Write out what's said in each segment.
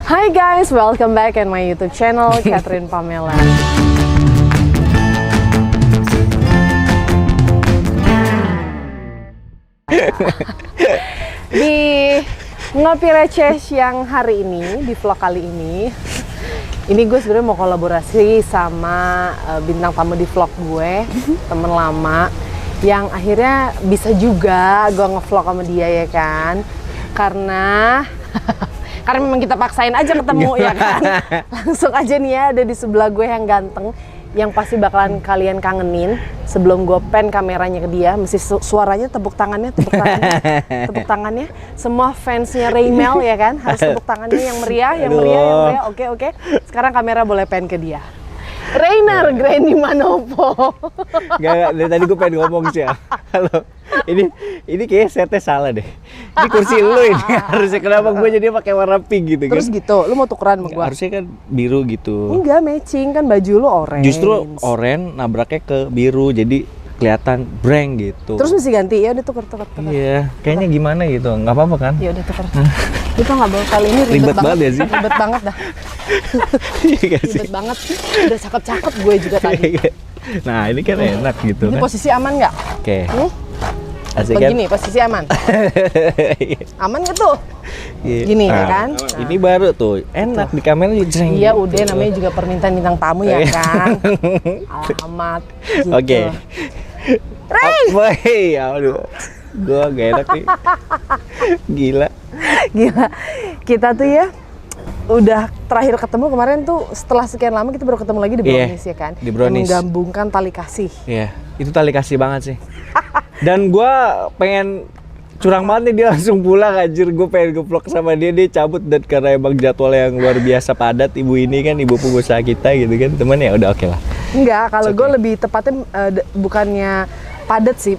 Hi guys, welcome back in my YouTube channel, Catherine Pamela. Di Ngopi Receh yang hari ini, di vlog kali ini gue sebenarnya mau kolaborasi sama bintang tamu di vlog gue, temen lama yang akhirnya bisa juga gue ngevlog sama dia ya kan, karena memang kita paksain aja ketemu ya kan. Langsung aja nih ya, ada di sebelah gue yang ganteng, yang pasti bakalan kalian kangenin. Sebelum gue pan kameranya ke dia, mesti suaranya tepuk tangannya. Semua fansnya Raymel ya kan, harus tepuk tangannya yang meriah. Oke. Sekarang kamera boleh pan ke dia. Rainer Grandy Manopo. Gak, dari tadi gue pengen ngomong sih ya. Halo, ini kayaknya setnya salah deh. Ini kursi lu ini, harusnya kenapa gue jadi pakai warna pink gitu kan? Terus gitu, lu mau tukeran sama gue? Harusnya kan biru gitu. Enggak, matching kan, baju lu orange. Justru orange nabraknya ke biru, jadi kelihatan breng gitu. Terus mesti ganti, ya udah tuker. Iya, kayaknya gimana gitu, nggak apa-apa kan? Ya udah tuker. Itu nggak bawa kali ini ribet banget ya sih? Ribet banget dah. Ribet banget. Udah cakep-cakep gue juga tadi. Nah ini kan enak gitu. Ini kan? Posisi aman nggak? Oke. Asik Begini, kan? Posisi aman. Aman nggak tuh? Gini ya kan? Ini baru tuh, enak di kamera jreng. Iya udah, namanya juga permintaan bintang tamu ya kan. Alamat. Gitu. Oke. Ray! Aduh, gue gak enak nih. Gila. Kita tuh ya udah terakhir ketemu kemarin tuh setelah sekian lama kita baru ketemu lagi di Brownies ya kan? Di Brownies. Menggabungkan tali kasih. Iya, itu tali kasih banget sih. Dan gue pengen curang banget nih, dia langsung pulang anjir. Gue pengen nge-vlog sama dia cabut, dan karena emang jadwal yang luar biasa padat, ibu ini kan ibu pengusaha kita gitu kan, temen ya udah oke lah. Enggak, kalau gue lebih tepatnya bukannya padat sih,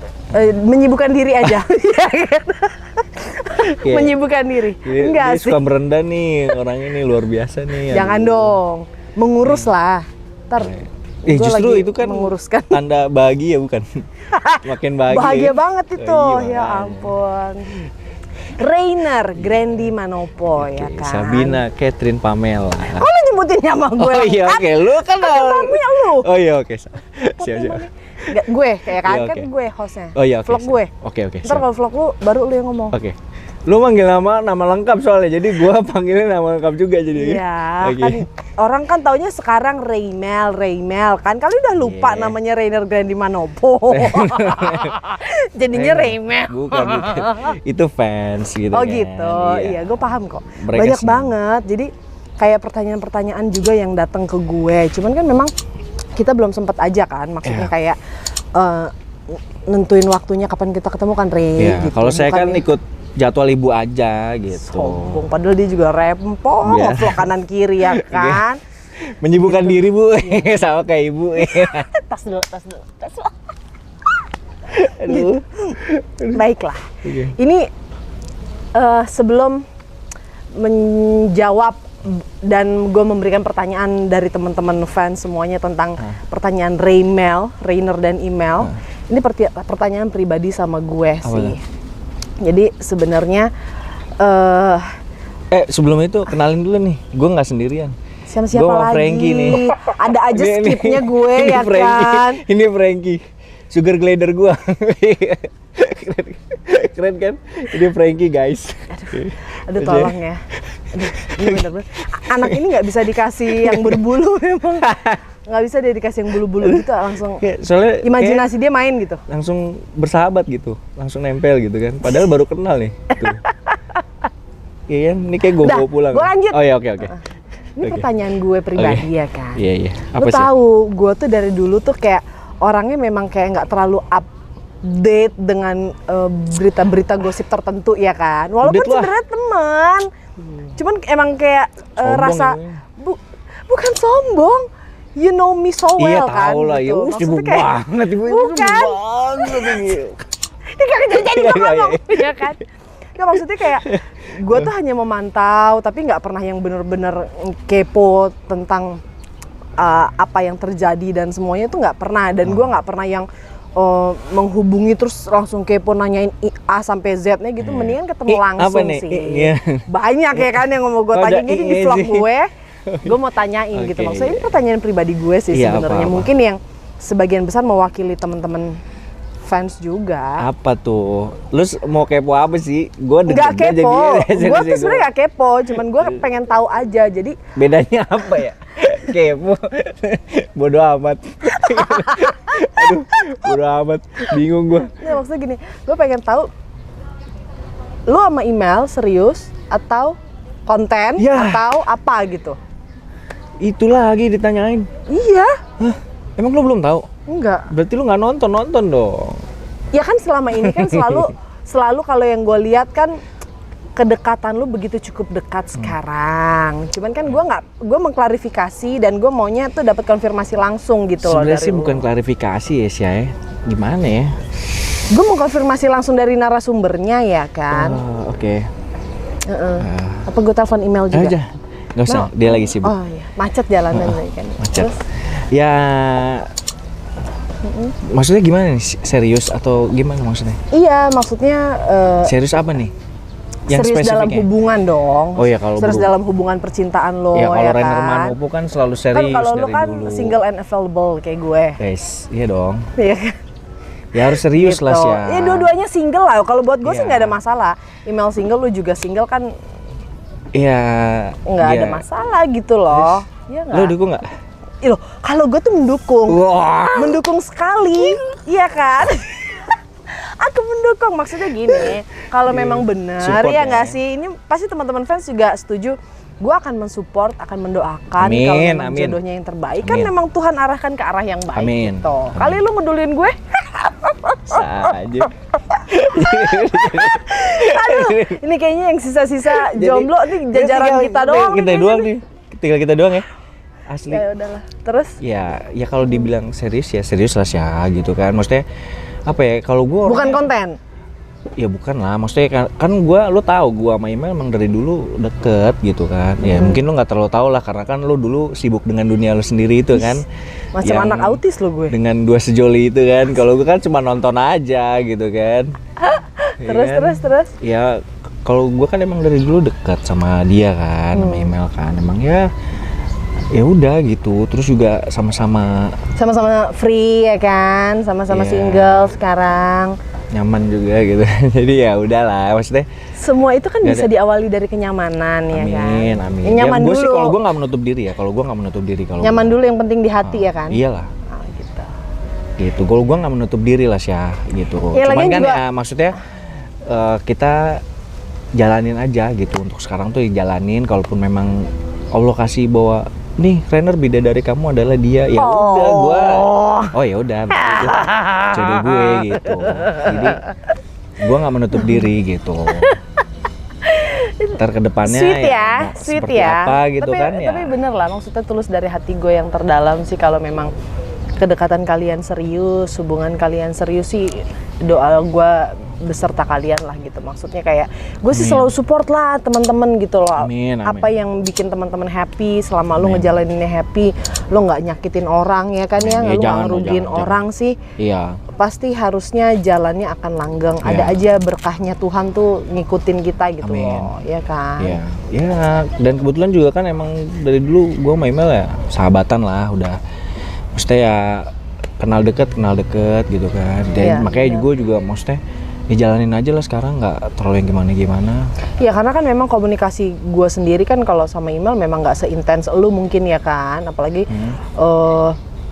menyibukkan diri aja. Menyibukkan diri. Enggak sih. Suka merendah nih, orang ini luar biasa nih. Jangan dong, mengurus lah. Ntar justru itu kan menguruskan. Tanda bahagia bukan? Makin bahagia. Bahagia banget itu, iya, ya ampun. Rainer Grandy Manopo ya kan. Sabina Catherine Pamela. Kok lu nyebutin nama gue? Oh iya oke, lu kan namanya lu. Oh iya oke. Siap. Gue kayak kan, iya, kan gue hostnya. Oh iya oke. Vlog gue. Oke. Ntar kalau vlog lu baru lu yang ngomong. Oke. Lu manggil nama lengkap soalnya, jadi gua panggilnya nama lengkap juga jadi. Iya, kan orang kan taunya sekarang Raymel kan. Kali udah lupa namanya Rainer Grandy Manopo. Jadinya Raymel. Bukan. Itu fans gitu Oh kan. gitu, iya gue paham kok. Mereka Banyak banget, jadi kayak pertanyaan-pertanyaan juga yang datang ke gue. Cuman kan memang kita belum sempat aja kan, maksudnya kayak nentuin waktunya kapan kita ketemu kan, Iya, gitu. kalau saya kan ikut jadwal ibu aja gitu. Sombong, padahal dia juga rempong, ngevlog kanan kiri ya kan. Menyibukkan diri bu, sama kayak ibu. Tas dulu. Aduh. Baiklah. Ini sebelum menjawab dan gue memberikan pertanyaan dari teman-teman fans semuanya tentang pertanyaan Rainer dan Email. Ini pertanyaan pribadi sama gue sih. Jadi sebenarnya sebelum itu kenalin dulu nih, gue nggak sendirian. Siapa lagi? Frankie nih. Ada aja skipnya gue ya Frankie, kan. Ini Frankie, sugar glider gue. Keren kan? Ini Frankie guys. Aduh tolong ya. Ini bener-bener. Anak ini nggak bisa dikasih yang berbulu memang. Nggak bisa dia dikasih yang bulu-bulu gitu, langsung soalnya imajinasi dia main gitu. Langsung bersahabat gitu, langsung nempel gitu kan. Padahal baru kenal nih. Iya kan? Ini kayak gue bawa pulang. Gue lanjut. Oh iya oke. Ini pertanyaan gue pribadi ya kan. Iya. Lu tahu, gue tuh dari dulu tuh kayak orangnya memang kayak nggak terlalu update dengan berita-berita gosip tertentu ya kan. Walaupun sebenarnya teman, cuman emang kayak rasa bukan sombong. You know me so well kan. Iya tahu lah, gitu. ya sibuk banget ibu ini. Bukan. Ini kan jadi ngomong, ya kan. Nggak, maksudnya kayak gue tuh hanya memantau, tapi nggak pernah yang bener-bener kepo tentang apa yang terjadi dan semuanya tuh nggak pernah. Dan gue nggak pernah yang menghubungi terus langsung kepo nanyain A sampai Z-nya gitu, mendingan ketemu langsung Apa nih? sih. Iya. Banyak ya kan yang mau gue Oh, tanya, ada jadi di I-nya vlog sih. gue mau tanyain gitu. Oke. Maksudnya ini pertanyaan pribadi gue sih Iya, sebenarnya. apa-apa. Mungkin yang sebagian besar mewakili teman-teman fans juga. Apa tuh? Lu mau kepo apa sih? Gue Nggak kepo, gue tuh sebenarnya nggak kepo, cuman gue pengen tahu aja. Jadi Bedanya apa ya? Kepo. Bodoh amat. Aduh, bodoh amat. Bingung gue. ya, maksudnya gini, gue pengen tahu lu sama email serius atau konten Ya. atau apa gitu. Itu lagi ditanyain. Iya, Hah? Emang lu belum tahu? enggak. Berarti lu nggak nonton dong. Ya kan selama ini kan selalu kalau yang gue lihat kan kedekatan lu begitu cukup dekat sekarang. Cuman kan gue mengklarifikasi dan gue maunya tuh dapat konfirmasi langsung gitu loh Sebenarnya dari sih lu. bukan klarifikasi ya sih ya. Gimana ya? Gue mau konfirmasi langsung dari narasumbernya ya kan. Oke. Apa gue telepon email juga? Aja. Nggak usah, No. dia lagi sibuk. Oh iya, macet jalanan tadi kan. Macet. Terus, Ya, maksudnya gimana nih? Serius atau gimana maksudnya? iya maksudnya Serius apa nih? serius dalam spesifiknya? hubungan dong. Oh iya, kalau serius berhubung- dalam hubungan percintaan lo Ya kalau ya Rainer kan. Manopo kan selalu Kan serius kalau lo dari kan dulu. single and available kayak gue. Guys, iya dong. Iya kan? Ya harus serius lah sih ya. Ya dua-duanya single lah. Kalau buat gue sih Iya. nggak ada masalah. Email single, lu juga single kan Iya. nggak ada masalah gitu loh. Iya Lo nggak? dukung nggak? Ih, loh, kalau gue tuh mendukung. Wah. Mendukung sekali, iya kan? Aku mendukung, maksudnya gini, kalau memang benar Support ya ya. nggak sih, ini pasti teman-teman fans juga setuju. Gue akan mensupport, akan mendoakan Amin, kalau memang amin. jodohnya yang terbaik. Kan Amin. memang Tuhan arahkan ke arah yang baik Amin. gitu. Amin. Kali lu medulin gue, Saja. aduh, ini kayaknya yang sisa-sisa Jadi- jomblo nih jajaran kita doang. Kita nih doang kayaknya nih. Tinggal kita doang ya. Asli. Ya udahlah. Terus Ya kalau dibilang serius ya serius lah sih ya gitu kan. Maksudnya apa ya? Kalau gua bukan orangnya- konten. Ya bukan lah, maksudnya kan gua, lu tahu gua sama Email emang dari dulu deket gitu kan. Ya mungkin lu nggak terlalu tahu lah karena kan lu dulu sibuk dengan dunia lu sendiri itu kan. Macam Yang anak autis lo gue. Dengan dua sejoli itu kan. Kalau gua kan cuma nonton aja gitu kan. Ya Terus kan? terus. Ya kalau gua kan emang dari dulu dekat sama dia kan, sama Email kan. Emang ya udah gitu. Terus juga sama-sama Sama-sama free ya kan, sama-sama Iya. single sekarang. nyaman juga gitu. Jadi ya udahlah, maksudnya Semua itu kan Nggak bisa ada. diawali dari kenyamanan ya kan. amin. Ya, nyaman gua dulu. sih kalau gua nggak menutup diri ya. Kalau gua nggak menutup diri kalau Nyaman gua. dulu yang penting di hati ya kan. Iyalah. Ah, gitu. Gitu. Kalau gua nggak menutup diri lah sih ya gitu. Ya, Cuman lagian kan juga- ya maksudnya kita jalanin aja gitu. Untuk sekarang tuh jalanin. Kalaupun memang Allah kasih bahwa nih Rainer bidadari kamu adalah dia, ya udah gua. Oh ya udah. berarti itu jodoh gue gitu. Jadi gua nggak menutup diri gitu. Ntar kedepannya Sweet ya, mau sweet seperti ya. apa gitu tapi, kan ya. Tapi bener lah, maksudnya tulus dari hati gue yang terdalam sih kalau memang kedekatan kalian serius, hubungan kalian serius sih, doa gue beserta kalian lah gitu. Maksudnya kayak gue sih selalu support lah teman-teman gitu loh. Amin, amin. Apa yang bikin teman-teman happy selama lu ngejalaninnya happy, lu nggak nyakitin orang ya kan ya, lu Amin. Ya, nggak jangan, ngerugiin jangan. orang sih. Iya. Pasti harusnya jalannya akan langgeng. Iya. Ada aja berkahnya Tuhan tuh ngikutin kita gitu Amin. loh, ya kan? Iya, ya dan kebetulan juga kan emang dari dulu gue sama Email ya sahabatan lah udah, maksudnya ya kenal deket gitu kan, dan Iya, makanya iya. gue juga maksudnya ya jalanin aja lah sekarang, nggak terlalu yang gimana. Ya karena kan memang komunikasi gue sendiri kan kalau sama email memang nggak seintens elu mungkin ya kan, apalagi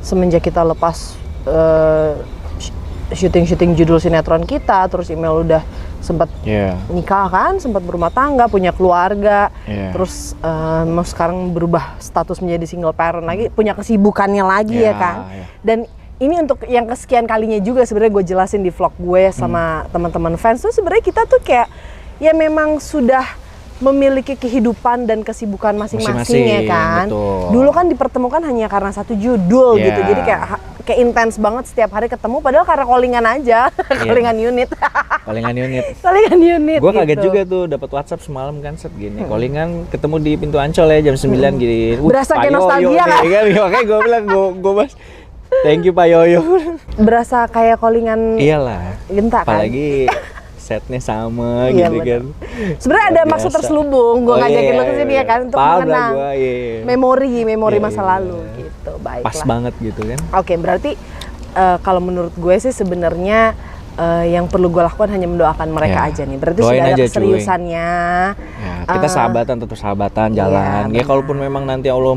semenjak kita lepas syuting judul sinetron kita, terus email udah sempat Iya. nikah kan, sempat berumah tangga, punya keluarga, Iya. terus mau sekarang berubah status menjadi single parent lagi, punya kesibukannya lagi ya Iya, kan. iya. Dan ini untuk yang kesekian kalinya juga sebenarnya gue jelasin di vlog gue sama teman-teman fans tuh sebenarnya kita tuh kayak ya memang sudah memiliki kehidupan dan kesibukan masing-masing ya Masing-masing, kan. betul. Dulu kan dipertemukan hanya karena satu judul Iya. gitu. Jadi kayak intens banget setiap hari ketemu padahal karena callingan aja, callingan unit. Palingan unit. Callingan unit Gue kaget gitu. juga tuh dapat WhatsApp semalam kan set gini. Callingan ketemu di pintu Ancol ya jam 9 gini. Berasa kayak nostalgia nih, kan? kan? Makanya gue bilang gue bahas. Thank you Pak Yoyo. Berasa kayak callingan Iyalah. Genta kan? Apalagi setnya sama Iya, gitu bener. kan. Sebenarnya ada Luar maksud biasa. terselubung, gue Oh, ngajakin iya, lo kesini iya. ya kan untuk Paham lah mengenang gua, iya. memori Iya, masa iya. lalu gitu. Baiklah. Pas banget gitu kan. Oke, berarti kalau menurut gue sih sebenarnya yang perlu gue lakukan hanya mendoakan mereka Ya, aja nih. Berarti doain sudah ada aja, cuy. keseriusannya. Ya, kita sahabatan tetap sahabatan jalan. iya, Ya kalaupun memang nanti Allah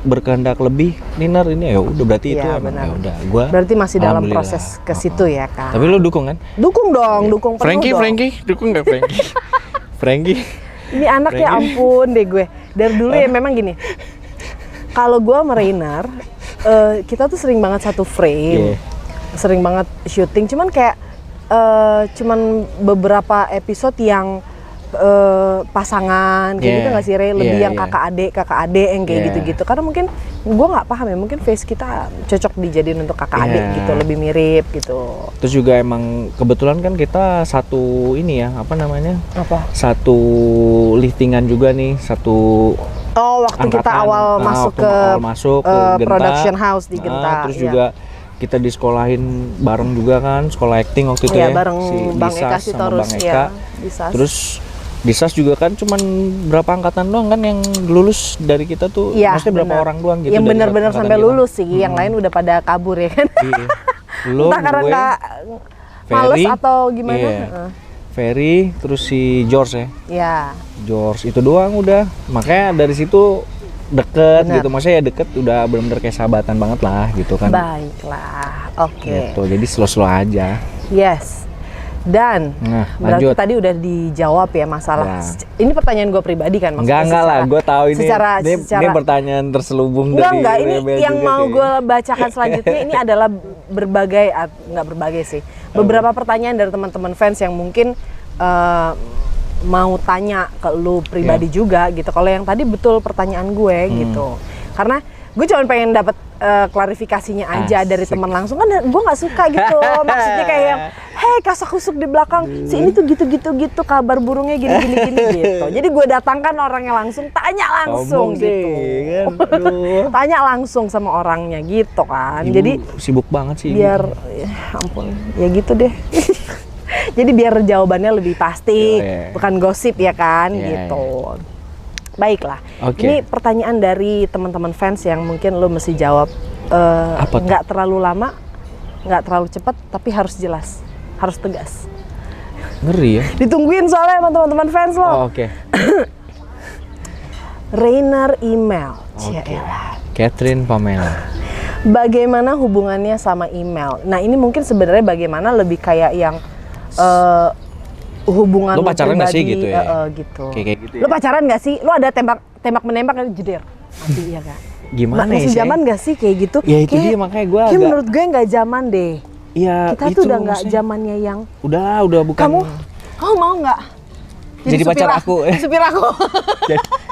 berkehendak lebih, Niner ini ya udah berarti itu Iya, emang benar. ya udah. Gua Berarti masih dalam alhamdulillah. proses ke situ ya kan. Tapi lu dukung kan? Dukung dong, dukung penuh dong. Frankie, dukung nggak Frankie? Frankie. Ini anak ya ampun deh gue. Dari dulu ya memang gini. Kalau gue sama Rainer, kita tuh sering banget satu frame. Iya. Sering banget syuting. Cuman kayak cuman beberapa episode yang pasangan kayak Yeah. gitu nggak sih Ray? Lebih Yeah, yang yeah. kakak adik yang kayak Yeah. gitu-gitu. Karena mungkin gue nggak paham ya. Mungkin face kita cocok dijadiin untuk kakak adik Yeah. gitu, lebih mirip gitu. Terus juga emang kebetulan kan kita satu ini ya, apa namanya? Apa? Satu liftingan juga nih, satu Oh, waktu kita angkatan. awal masuk waktu ke awal masuk ke Genta. production house di Genta. Terus iya. juga kita disekolahin bareng juga kan, sekolah acting waktu itu Iya, ya. bareng Bang Disas Eka sama Sitorus, Bang ya. Eka. Disas. Terus Disas juga kan cuman berapa angkatan doang kan yang lulus dari kita tuh, Iya, maksudnya berapa bener. orang doang gitu. Yang dari benar-benar angkatan sampai kita. lulus sih, yang lain udah pada kabur ya kan. Iya. Lu, Entah karena gue, nggak males Ferry, atau gimana. iya. Heeh. Ferry, terus si George ya. Ya, George itu doang udah. Makanya dari situ deket Bener. gitu, maksudnya ya deket udah bener-bener kayak sahabatan banget lah gitu kan. baiklah. Oke. Gitu, jadi slow-slow aja. Yes. Dan Nah, berarti lanjut. tadi udah dijawab ya masalah. Ya. Ini pertanyaan gue pribadi kan maksudnya. Enggak lah, gue tahu ini. Ini secara pertanyaan terselubung Enggak, dari ini Rebel yang juga mau kayaknya. gue bacakan selanjutnya ini adalah berbagai, nggak berbagai sih, beberapa pertanyaan dari teman-teman fans yang mungkin mau tanya ke lu pribadi juga gitu. Kalau yang tadi betul pertanyaan gue gitu, karena gue cuma pengen dapat klarifikasinya aja dari Asik. teman langsung, kan gue nggak suka gitu. Maksudnya kayak yang, hei kasak kusuk di belakang, si ini tuh gitu kabar burungnya gini gitu. Jadi gue datangkan orangnya langsung, tanya langsung Ngomong gitu. sih, kan? Aduh. Tanya langsung sama orangnya gitu kan. Ibu Jadi sibuk banget sih. biar ya ampun, ya gitu deh. Jadi biar jawabannya lebih pasti, Iya. bukan gosip ya kan Iya, gitu. Baiklah. Oke. Ini pertanyaan dari teman-teman fans yang mungkin lo mesti jawab Apa tuh? nggak terlalu lama, nggak terlalu cepat, tapi harus jelas, harus tegas. Ngeri ya. Ditungguin soalnya sama teman-teman fans lo. Oh, oke. Rainer email. Oke. Cialah. Catherine Pamela. Bagaimana hubungannya sama email? Nah ini mungkin sebenarnya bagaimana lebih kayak yang hubungan Lu pacaran nggak sih pribadi, gitu ya? gitu. Kayak gitu ya? Lu pacaran nggak sih? Lu ada tembak menembak jeder? Mati ya kak. Gimana ya? Masih Shay? zaman nggak sih kayak gitu? Ya itu dia, makanya gua kayak agak- menurut gue nggak zaman deh. Iya, Kita itu tuh udah nggak maksudnya. zamannya yang Udah bukan. kamu mau nggak? Jadi pacar aku. Supir aku.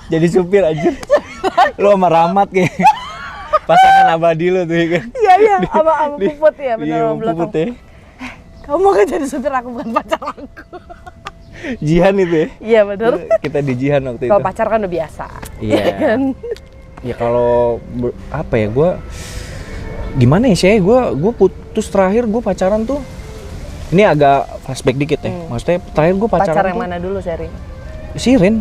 jadi supir aja. Lu sama Rahmat kayak pasangan abadi lu tuh ya kan. Iya sama Puput ya benar Iya, sama belakang. Puput ya. Kamu mau nggak jadi supir aku bukan pacar aku? Jihan itu ya. Iya benar. Kita di Jihan waktu itu. Kalau pacar kan udah biasa. Iya. Ya kan? Ya kalau apa ya, gue gimana ya sih, gue putus terakhir gue pacaran tuh, ini agak flashback dikit ya. Maksudnya terakhir gue pacaran Pacar yang tuh mana dulu Seri? Sirin.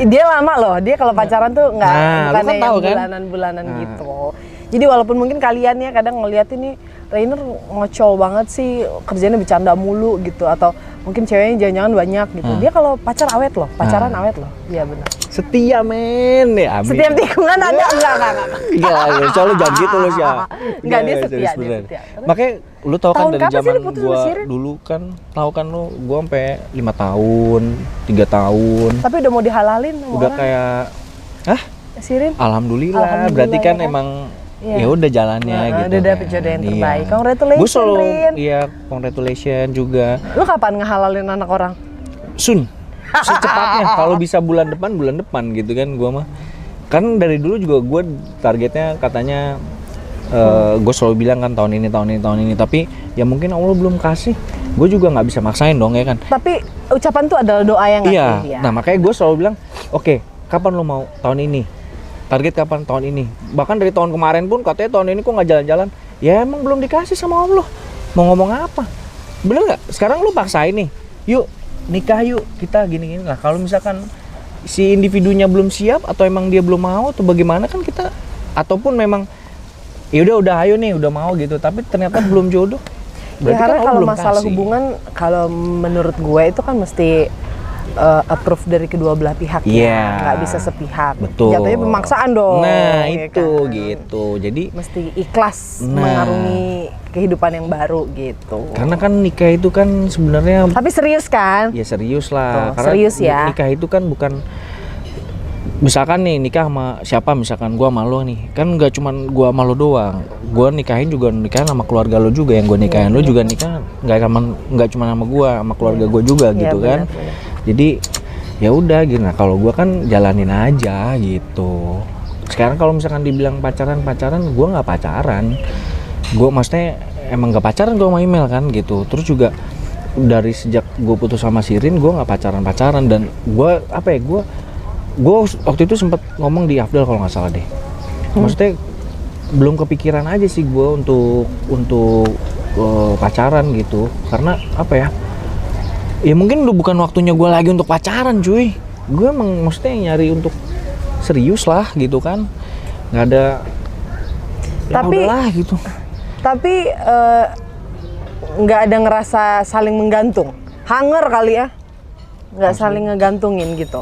Dia lama loh, dia kalau pacaran tuh nggak Nah, lu bukan kan yang tahu kan? bulanan-bulanan gitu. Jadi walaupun mungkin kalian ya kadang ngeliat ini Rainer ngocol banget sih, kerjanya bercanda mulu gitu, atau mungkin ceweknya jangan-jangan banyak gitu. Dia kalau pacar awet loh, pacaran awet loh. Iya benar. Setia men ya, amin. Setiap tikungan ada enggak. Enggak, soalnya jangan gitu loh sih. Enggak, dia setia, dia beneran. setia. Terus? Makanya lu tau kan Tahun dari kapan sih zaman lu putus sama gua Sirin? dulu kan, tahu kan lu, gua sampai 5 tahun, 3 tahun. Tapi udah mau dihalalin sama Udah orang. kayak Sirin. alhamdulillah, Alhamdulillah, berarti kan ya kan? emang Iya. ya udah jalannya Nah, gitu. udah dapet jodoh yang terbaik. Congratulations, Gue selalu Rin. iya, congratulations juga. Lu kapan ngehalalin anak orang? Soon. Secepatnya, kalau bisa bulan depan gitu kan gua mah. Kan dari dulu juga gue targetnya katanya gue selalu bilang kan tahun ini, tapi ya mungkin Allah belum kasih. Gue juga nggak bisa maksain dong ya kan. Tapi ucapan tuh adalah doa yang nggak Iya. sih? Ya. Nah makanya gue selalu bilang, oke, kapan lo mau tahun ini? target kapan? Tahun ini. Bahkan dari tahun kemarin pun katanya tahun ini kok nggak jalan-jalan. Ya emang belum dikasih sama Allah. Mau ngomong apa? Bener nggak? Sekarang lu paksain nih, yuk nikah yuk kita gini-gini lah. Kalau misalkan si individunya belum siap atau emang dia belum mau atau bagaimana kan kita, ataupun memang ya udah ayo nih udah mau gitu, tapi ternyata belum jodoh. Ya, karena kan kalau belum masalah kasih. hubungan, kalau menurut gue itu kan mesti approve dari kedua belah pihak Iya. ya, nggak bisa sepihak. Betul. Jatuhnya pemaksaan dong. Nah ya itu kan? gitu. Jadi Mesti ikhlas Nah. mengarungi kehidupan yang baru gitu. karena kan nikah itu kan sebenarnya Tapi serius kan? ya serius lah. Tuh, Karena serius ya. nikah itu kan bukan, misalkan nih nikah sama siapa, misalkan gua sama lo nih, kan nggak cuman gua sama lo doang. Gua nikahin juga nikahin sama keluarga lo juga, yang gua nikahin lo juga nikah nggak cuma sama gua, sama keluarga gua juga Iya, gitu kan. benar. Jadi ya udah gitu. Nah kalau gua kan jalanin aja gitu. Sekarang kalau misalkan dibilang pacaran, gua nggak pacaran. Gue maksudnya emang nggak pacaran gue sama Email kan gitu. Terus juga dari sejak gue putus sama Sirin, gue nggak pacaran dan gue gue waktu itu sempat ngomong di Afdal kalau nggak salah deh. Maksudnya belum kepikiran aja sih gue untuk pacaran gitu. Karena apa ya? Ya mungkin udah bukan waktunya gue lagi untuk pacaran cuy. Gue emang maksudnya nyari untuk serius lah gitu kan. Nggak ada. Ya Tapi- udahlah gitu. Tapi nggak ada ngerasa saling menggantung. Hanger kali ya? Nggak saling ngegantungin gitu.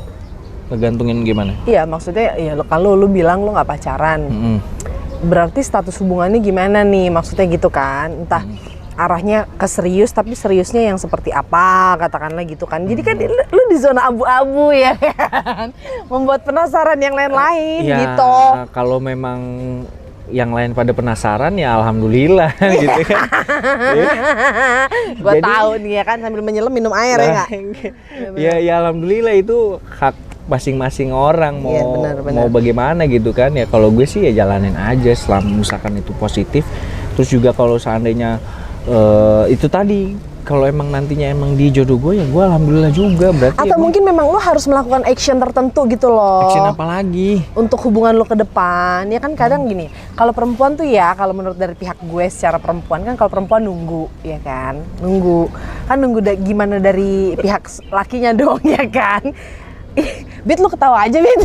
Ngegantungin gimana? Iya, maksudnya ya kalau lu bilang lu nggak pacaran, Mm-mm. berarti status hubungannya gimana nih? Maksudnya gitu kan? Entah arahnya ke serius, tapi seriusnya yang seperti apa, katakanlah gitu kan. Jadi kan lu di zona abu-abu ya kan? Membuat penasaran yang lain-lain Ya, gitu. kalau memang yang lain pada penasaran ya alhamdulillah gitu kan. Gua Jadi- tahu nih ya kan, sambil menyelam minum air ya nggak? Ya alhamdulillah itu hak masing-masing orang mau Iya, benar. mau bagaimana gitu kan. Ya kalau gue sih ya jalanin aja selama misalkan itu positif. Terus juga kalau seandainya itu tadi, kalau emang nantinya emang di jodoh gue ya gue alhamdulillah juga. Berarti Atau ya mungkin memang lu harus melakukan action tertentu gitu loh. action apa lagi? Untuk hubungan lo ke depan. Ya kan kadang gini, kalau perempuan tuh ya, kalau menurut dari pihak gue secara perempuan kan, kalau perempuan nunggu, ya kan? Nunggu. Kan nunggu gimana dari pihak lakinya dong, ya kan? Ih, Bit lu ketawa aja, Bit.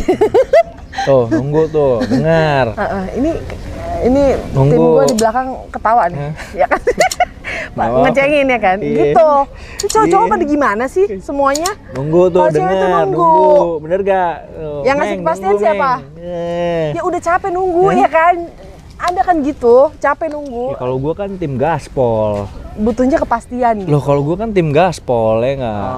Tuh nunggu tuh, dengar. Ini Nunggu. tim gue di belakang ketawa nih, ya kan? Nggak apa-apa. Ngecengin ya kan? Iya. Gitu. Ini cowok-cowok Iya. pada gimana sih semuanya? Nunggu tuh, Kalau cewek tuh dengar, nunggu. nunggu. Bener gak? Tuh, Yang ngasih Meng, kepastian nunggu, siapa? Meng. Ya udah capek nunggu ya kan? Ada kan gitu, capek nunggu. Ya, kalau gua kan tim gaspol. Butuhnya kepastian gitu. Loh kalau gua kan tim gaspol ya nggak?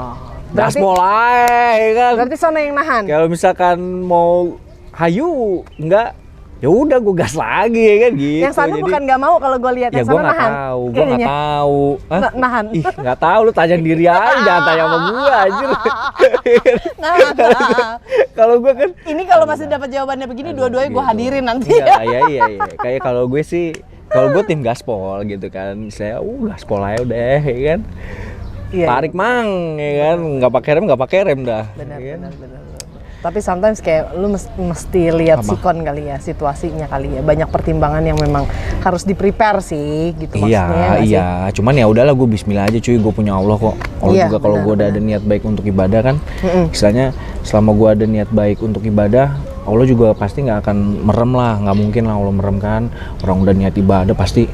Berarti- Gaspol aja ya kan. Berarti sana yang nahan. Kalau misalkan mau hayu enggak, ya udah gua gas lagi ya kan gitu. Yang sana Jadi- bukan nggak mau kalau gue lihat Ya yang gua sana nggak nahan. tahu, gua Kayaknya. nggak tahu. Hah? Nahan. Ih nggak tahu, lu tanya diri aja, jangan tanya sama gua anjir. Nahan. Kalau gua kan Ini kalau masih dapat jawabannya begini, dua-duanya gue gitu. hadirin nanti. Iya, iya. Kayak kalau gue sih, kalau gue tim gaspol gitu kan. Saya, gaspol aja udah, ya kan. Iya, Tarik mang, ya kan. Nggak pakai rem dah. Benar, ya kan? benar. Tapi sometimes kayak lu mesti lihat Apa? sikon kali ya, situasinya kali ya. Banyak pertimbangan yang memang harus di-prepare sih, gitu maksudnya. nggak sih? Iya. Cuman ya udahlah, gue Bismillah aja cuy. Gue punya Allah kok. Allah Iya, juga kalau gue udah ada niat baik untuk ibadah kan. Istilahnya selama gue ada niat baik untuk ibadah, Allah juga pasti nggak akan merem lah. Nggak mungkin lah Allah merem kan. Orang udah niat ibadah pasti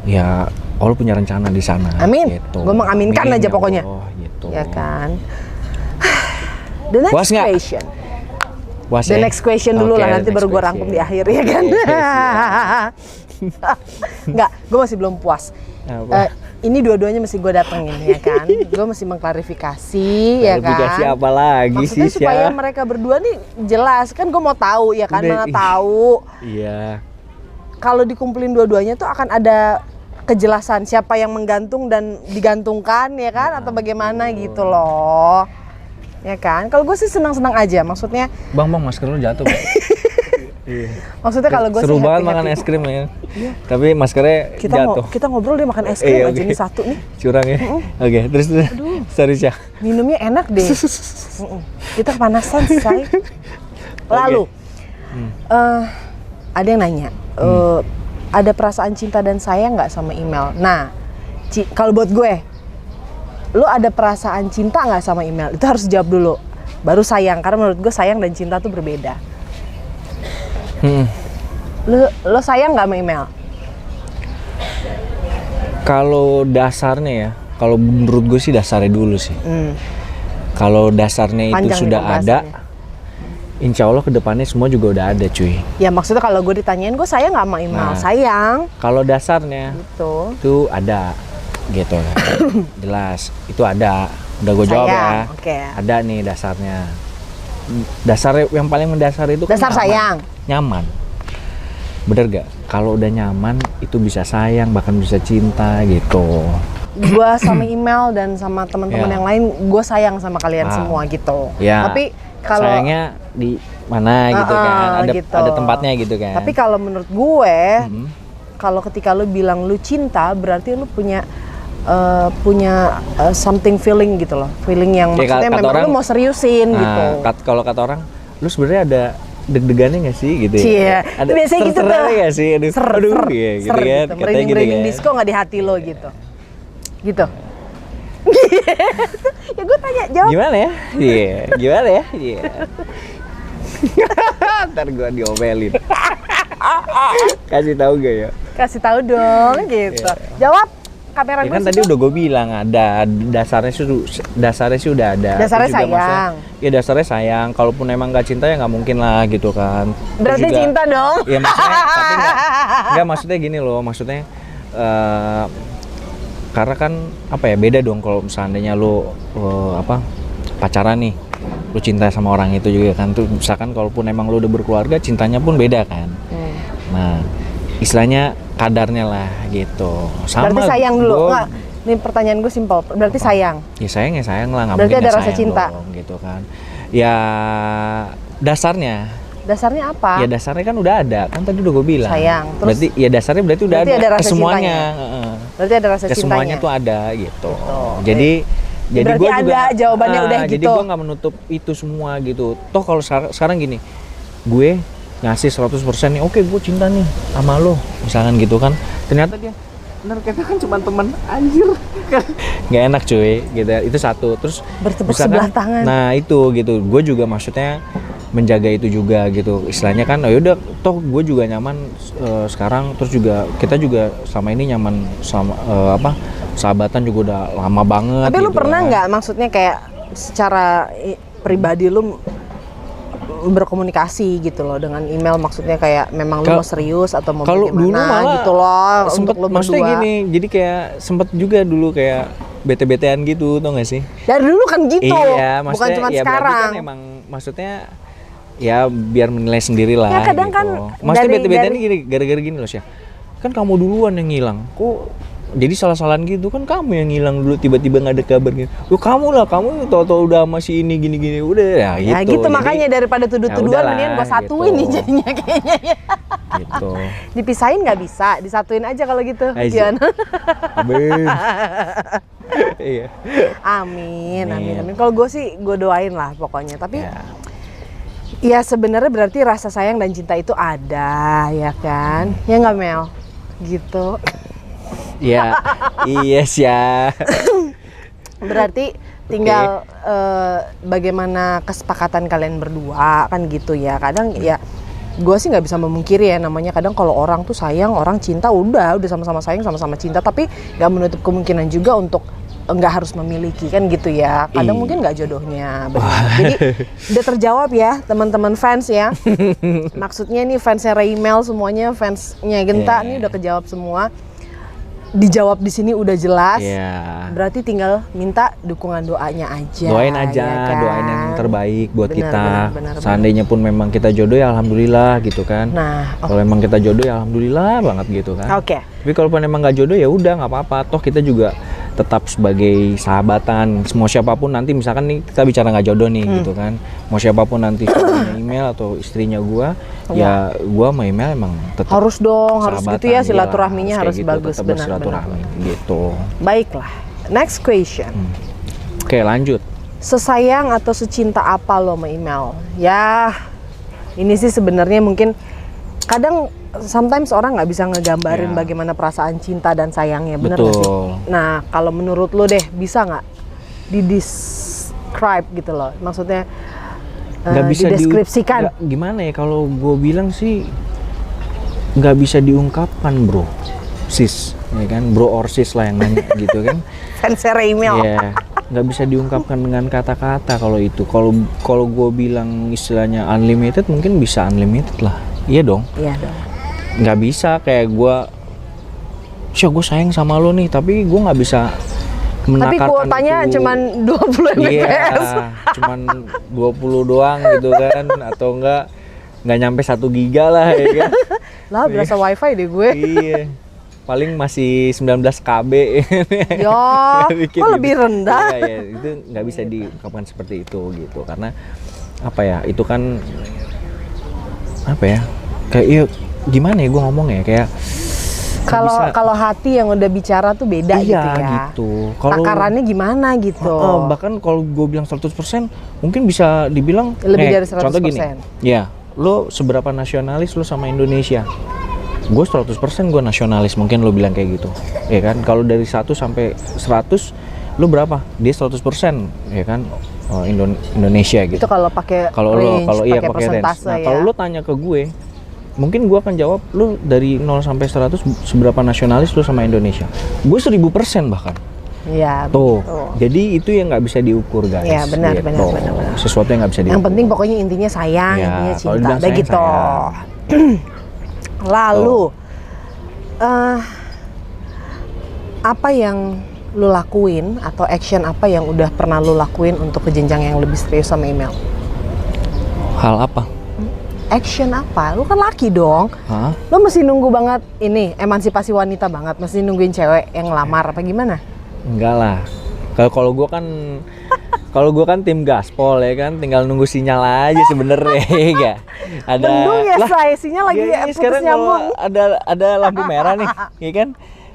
ya Allah punya rencana di sana. Amin. Gitu. Gua mengaminkan Amin, aja ya pokoknya. Allah, gitu. Ya kan. The next Puas nggak? question. Puas The ya? next question dulu Oke, lah, the nanti next baru gue question. rangkum di akhir ya kan. Oke, siap. Enggak, gue masih belum puas. Apa? Ini dua-duanya mesti gue datengin ya kan. Gue mesti mengklarifikasi ya kan. Klarifikasi apa lagi Maksudnya sih, supaya Syah? mereka berdua nih jelas kan, gue mau tahu ya kan, Udah, mana tahu Iya. kalau dikumpulin dua-duanya tuh akan ada kejelasan siapa yang menggantung dan digantungkan ya kan, atau bagaimana gitu loh. Ya kan? Kalau gue sih senang-senang aja, maksudnya Bang, masker lu jatuh. Bang. Iya. maksudnya kalau gue Seru sih banget happy-happy. makan es krim ya. Tapi maskernya jatuh. Kita ngobrol dia makan es krim Iya, aja oke. nih satu nih. Curang ya. Oke, terus. Sorry, Syah. Minumnya enak deh. Kita kepanasan, say. Lalu, Ada yang nanya, ada perasaan cinta dan sayang nggak sama email? Nah, kalau buat gue, lu ada perasaan cinta nggak sama email? Itu harus jawab dulu, baru sayang. Karena menurut gue sayang dan cinta tuh berbeda. Lu sayang nggak sama email? Kalau dasarnya ya, kalau menurut gue sih dasarnya dulu sih. Kalau dasarnya itu Panjang sudah nih ada, insya Allah kedepannya semua juga udah ada cuy. Ya maksudnya kalau gue ditanyain gue sayang nggak sama email? Nah. Sayang. Kalau dasarnya Gitu. itu ada, gitu kan. Jelas, itu ada. Udah gue jawab ya. Sayang, oke. Ada nih dasarnya. Dasar yang paling mendasar itu kan Dasar nyaman. sayang. Nyaman. Bener gak? Kalau udah nyaman itu bisa sayang, bahkan bisa cinta gitu. Gue sama email dan sama teman-teman Ya. yang lain, gue sayang sama kalian semua gitu. Ya. Tapi kalau sayangnya di mana gitu kan? gitu. Ada tempatnya gitu kan. Tapi kalau menurut gue, kalau ketika lu bilang lu cinta, berarti lu punya something feeling gitu loh. Feeling yang Kayak maksudnya kata memang orang, lu mau seriusin gitu. Kalau kata orang, lu sebenarnya ada deg-degannya nggak sih gitu ya? Cie, Ada biasanya gitu tuh. nggak sih? Aduh, Ser, aduh, ser, iya, gitu ser kan? gitu. Katanya Merinding-merinding gitu kan. disco nggak di hati lo gitu. Gitu. Ya gue tanya, jawab. Gimana ya? Iya, gimana ya? Iya. Ntar gua diomelin. Kasih tahu gak ya? Kasih tahu dong gitu. Jawab kamera Ya gue kan tadi udah gue bilang ada, dasarnya sih udah ada. Dasarnya Terus juga sayang. maksudnya, ya dasarnya sayang. Kalaupun emang nggak cinta ya nggak mungkin lah gitu kan. Terus berarti juga- cinta dong. Iya maksudnya, tapi nggak maksudnya gini loh, maksudnya karena kan apa ya, beda dong kalau seandainya lo pacaran nih, lo cinta sama orang itu juga kan, tuh misalkan kalaupun emang lo udah berkeluarga, cintanya pun beda kan. Nah istilahnya kadarnya lah gitu. Sama Berarti sayang dulu. gua- Nggak, ini pertanyaan gue simpel. Berarti sayang. Ya sayang lah, nggak Berarti mungkin ada nggak rasa sayang cinta. dong, gitu kan. Ya dasarnya Dasarnya apa? ya dasarnya kan udah ada, kan tadi udah gue bilang. Sayang. Terus berarti ya dasarnya berarti udah berarti ada, ada rasa ke semuanya. cintanya. Heeh. Berarti ada rasa Ke cintanya. semuanya tuh ada gitu. Gitu. Jadi Berarti gua juga ada jawabannya udah Jadi gitu. gue nggak menutup itu semua gitu. Toh kalau sekarang gini, gue ngasih 100% nih, oke gue cinta nih sama lo, misalkan gitu kan. Ternyata dia bener, kita kan cuma teman, anjir kan nggak enak cuy gitu. Itu satu. Terus Bertepuk misalkan- sebelah tangan. nah itu gitu, gue juga maksudnya menjaga itu juga gitu, istilahnya kan. Oh yaudah, toh gue juga nyaman sekarang, terus juga kita juga selama ini nyaman sama sahabatan juga udah lama banget. Tapi lu gitu pernah kan. nggak, maksudnya kayak secara pribadi lu berkomunikasi gitu loh dengan email, maksudnya kayak memang lu mau serius atau mau Kalau dulu bagaimana malah gitu loh sempet, untuk lu maksudnya berdua. gini, jadi kayak sempet juga dulu kayak bete-betean gitu, tau gak sih? Dari dulu kan gitu, Iya, bukan maksudnya cuma ya berarti sekarang. kan emang maksudnya ya biar menilai sendiri lah. Ya, kadang gitu. kan Maksudnya dari- bete-betean dari- gini, gara-gara gini loh sih. Kan kamu duluan yang ngilang. Kok jadi salah-salahan gitu, kan kamu yang ngilang dulu, tiba-tiba nggak ada kabar gitu. Loh kamu lah, kamu tahu-tahu udah sama si ini gini-gini, udah ya gitu. Ya gitu, Jadi, makanya daripada tuduh-tuduhan ya mendingan udahlah, gue satuin gitu. nih jadinya kayaknya ya. gitu. Dipisahin nggak bisa, disatuin aja kalau gitu. Aja. Gimana? Amin. Iya. Amin, amin, Amin. amin. Kalau gue sih gue doain lah pokoknya. Tapi Ya. ya sebenarnya berarti rasa sayang dan cinta itu ada, ya kan? Ya nggak Mel? Gitu. Ya, iya sih ya. Berarti tinggal bagaimana kesepakatan kalian berdua kan gitu ya. Kadang ya gue sih nggak bisa memungkiri ya, namanya kadang kalau orang tuh sayang, orang cinta udah sama-sama sayang, sama-sama cinta, tapi nggak menutup kemungkinan juga untuk nggak harus memiliki kan gitu ya. Kadang mungkin nggak jodohnya. benar. Jadi udah terjawab ya teman-teman fans ya. Maksudnya nih fansnya Raymel semuanya, fansnya Genta nih udah kejawab semua. Dijawab di sini udah jelas. Iya. Berarti tinggal minta dukungan doanya aja. Doain aja, ya kan? doain yang terbaik buat Benar, kita. benar. Seandainya pun memang kita jodoh ya alhamdulillah gitu kan. Nah, Kalau emang kita jodoh ya alhamdulillah banget gitu kan. oke. Tapi kalau emang nggak jodoh ya udah nggak apa-apa. Toh kita juga tetap sebagai sahabatan. Mau siapapun nanti, misalkan nih kita bicara nggak jodoh nih gitu kan. Mau siapapun nanti suaminya email atau istrinya gua, ya gua sama email emang tetap Harus dong, harus sahabatan, gitu ya, iya, silaturahminya harus kayak gitu, bagus, tetap benar, bersilaturahmi gitu. Baiklah. Next question. Oke lanjut. Sesayang atau secinta apa lo sama email? Ya, Ini sih sebenarnya mungkin kadang sometimes orang nggak bisa ngegambarin Ya. bagaimana perasaan cinta dan sayangnya, bener nggak sih? Betul. Nah, kalau menurut lo deh, bisa nggak di-describe gitu loh? Maksudnya Nggak bisa dideskripsikan. gimana ya kalau gue bilang sih nggak bisa diungkapkan bro, sis, ya kan, bro or sis lah yang nanya gitu kan. Fansnya Raymel. Iya, nggak bisa diungkapkan dengan kata-kata kalau itu. Kalau gue bilang istilahnya unlimited, mungkin bisa unlimited lah. Iya dong. Iya dong. Nggak bisa kayak gue sayang sama lo nih, tapi gue nggak bisa Tapi menakarkan kuotanya itu. cuman 20 Iya, Mbps. cuman 20 doang gitu kan, atau nggak nyampe 1 giga lah ya kan. Lah berasa wifi deh gue. Iya, paling masih 19 KB. Ya, Bikin kok gitu. lebih rendah? Iya, ya, itu nggak bisa diungkapkan seperti itu gitu, karena apa ya, itu kan apa ya, kayak iya, gimana ya gue ngomong ya, kayak Kalau hati yang udah bicara tuh beda iya, gitu ya. gitu. Kalau Takarannya gimana gitu. bahkan kalau gue bilang 100% mungkin bisa dibilang Lebih dari 100%. Contoh gini, ya, lo seberapa nasionalis lo sama Indonesia? Gue 100% gue nasionalis, mungkin lo bilang kayak gitu. Ya kan, kalau dari 1 sampai 100 lo berapa? Dia 100%, ya kan? Indonesia gitu. Itu kalau pakai range, iya pakai pakai range. persentase Nah, ya. kalau lo tanya ke gue, mungkin gue akan jawab lo dari 0 sampai 100 seberapa nasionalis lo sama Indonesia. Gue 1000% bahkan. Iya, Tuh, betul. jadi itu yang nggak bisa diukur guys. Iya, benar, gitu. benar. Sesuatu yang nggak bisa diukur. Yang penting pokoknya intinya sayang, Ya, intinya kalau cinta. dibilang Udah sayang, gitu. sayang. Lalu apa yang lu lakuin atau action apa yang udah pernah lu lakuin untuk ke jenjang yang lebih serius sama email? Hal apa? Action apa? Lu kan laki dong. Hah? Lu mesti nunggu banget ini emansipasi wanita banget, mesti nungguin cewek yang ngelamar apa gimana? Enggak lah. Kalau gue kan tim gaspol ya kan, tinggal nunggu sinyal aja sebenarnya. Enggak. Ada Mendung ya lah, say, sinyal lagi iya, ini putus sekarang kalau nyambung. ada lampu merah nih, ya kan?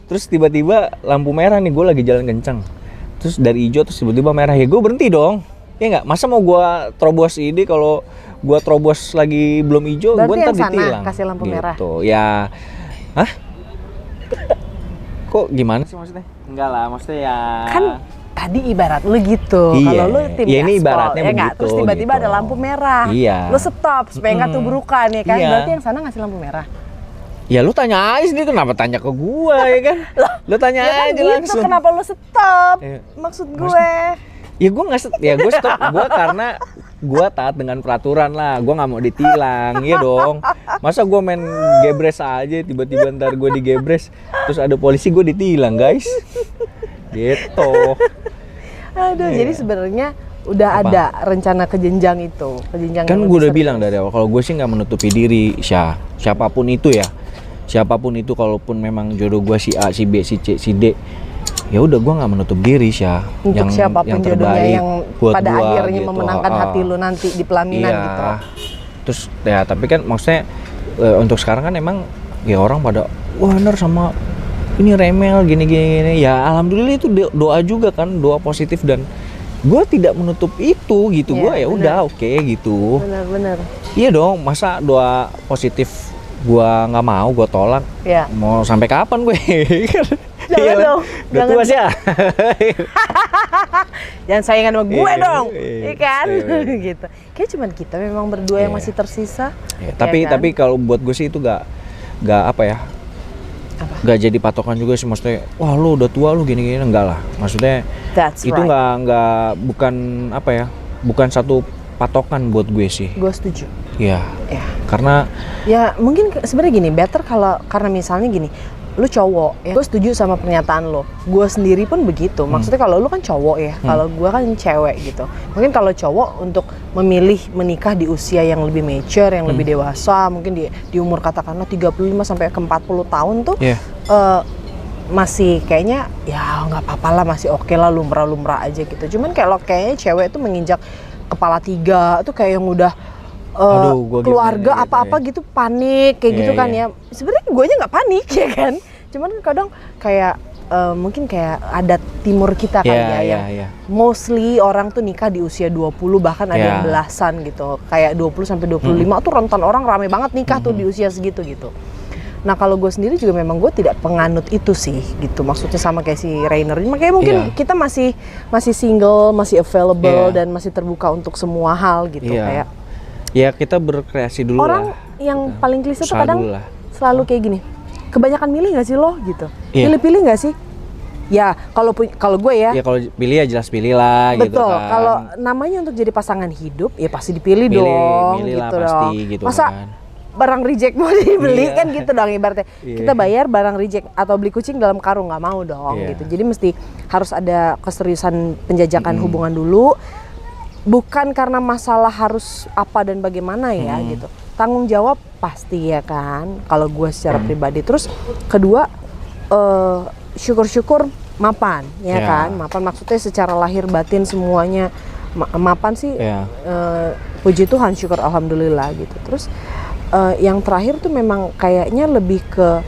Terus tiba-tiba lampu merah nih, gue lagi jalan kenceng. Terus dari hijau terus tiba-tiba merah, ya gue berhenti dong. Ya enggak, masa mau gue terobos ini kalau gue terobos lagi belum hijau, gue Berarti ntar yang sana ditilang. kasih lampu merah. Gitu. Ya, hah? Kok gimana sih maksudnya? Enggak lah, maksudnya ya. Kan tadi ibarat lu gitu. Iya. Kalau lu tim Ya, ini gaspol, ibaratnya ya nggak? begitu, Terus tiba-tiba gitu. ada lampu merah. Iya. Lu stop supaya nggak tubrukan ya kan? Iya. Berarti yang sana ngasih lampu merah. Ya lu tanya aja sendiri, kenapa tanya ke gua ya kan? Lu tanya Ya kan aja gitu, langsung. kenapa lu stop? Iya. Maksud gue. Ya gua nggak ya gua stop gua karena gua taat dengan peraturan lah. Gua nggak mau ditilang, ya dong. Masa gua main gebres aja tiba-tiba ntar gua digebres terus ada polisi gua ditilang, guys. Gitu. Aduh, Iya. jadi sebenarnya udah Apa? ada rencana ke jenjang itu, ke jenjang Kan yang gue lebih udah serius. bilang dari awal kalau gue sih nggak menutupi diri, siapapun itu ya, siapapun itu, kalaupun memang jodoh gue si A, si B, si C, si D, ya udah gue nggak menutup diri Untuk siapapun jodohnya yang buat pada gua, akhirnya gitu. memenangkan hati lu nanti di pelaminan Iya. gitu. Terus ya tapi kan maksudnya untuk sekarang kan emang ya orang pada wah bener sama ini Remel gini ya, alhamdulillah itu doa juga kan, doa positif, dan gue tidak menutup itu gitu. Iya, Gue ya udah benar. oke gitu. Bener-bener. Iya dong, masa doa positif gua nggak mau, gua tolak. Ya. Mau sampai kapan gue? Jangan Iya, dong, udah jangan. tua sih ya. Jangan saingan sama gue Iya, dong, iya, iya kan? iya. Gitu. Kayak cuman kita memang berdua yang Iya. masih tersisa. Ya, ya tapi kan? kalau buat gue sih itu gak apa ya? Apa? Gak jadi patokan juga sih, maksudnya wah lu udah tua lu gini-gini, enggak lah. Maksudnya That's itu right. nggak bukan apa ya? Bukan satu patokan buat gue sih. Gue setuju. Iya. Ya. Karena Ya mungkin sebenarnya gini, better karena misalnya gini, lu cowok ya, gue setuju sama pernyataan lo. Gue sendiri pun begitu. Maksudnya kalau lu kan cowok ya, kalau gue kan cewek gitu. Mungkin kalau cowok untuk memilih menikah di usia yang lebih mature, yang lebih dewasa, mungkin di umur katakanlah 35 sampai ke 40 tahun tuh ya masih kayaknya ya nggak apa-apa lah, masih oke lah, lumrah-lumrah aja gitu. Cuman kalau kayaknya cewek tuh menginjak kepala 3 tuh kayak yang udah Aduh, gua keluarga gimana gitu apa-apa ya. gitu panik kayak Iya, gitu kan iya. ya. Sebenarnya gue aja nggak panik ya kan. Cuman kadang kayak mungkin kayak adat timur kita kali ya, yang mostly orang tuh nikah di usia 20, bahkan ada yang belasan gitu. Kayak 20 sampai 25 tuh rentan orang rame banget nikah tuh di usia segitu gitu. Nah kalau gue sendiri juga memang gue tidak penganut itu sih gitu, maksudnya sama kayak si Rainer. Makanya mungkin kita masih single, masih available dan masih terbuka untuk semua hal gitu. Kayak ya kita berkreasi dulu orang lah. yang paling klise tuh kadang selalu kayak gini, kebanyakan milih nggak sih lo gitu, pilih-pilih nggak sih? Ya kalau gue ya kalau pilih ya jelas pilih lah. Betul, gitu kan. kalau namanya untuk jadi pasangan hidup ya pasti dipilih dong milih gitu lah, dong. pasti, gitu Masa kan. barang reject mau dibeli kan gitu dong ibaratnya. Kita bayar barang reject atau beli kucing dalam karung, nggak mau dong gitu. Jadi mesti harus ada keseriusan penjajakan hubungan dulu. Bukan karena masalah harus apa dan bagaimana ya gitu. Tanggung jawab pasti ya kan kalau gue secara pribadi. Terus kedua syukur-syukur mapan ya kan. Mapan maksudnya secara lahir batin semuanya mapan sih. Puji Tuhan, syukur alhamdulillah gitu. Terus yang terakhir tuh memang kayaknya lebih ke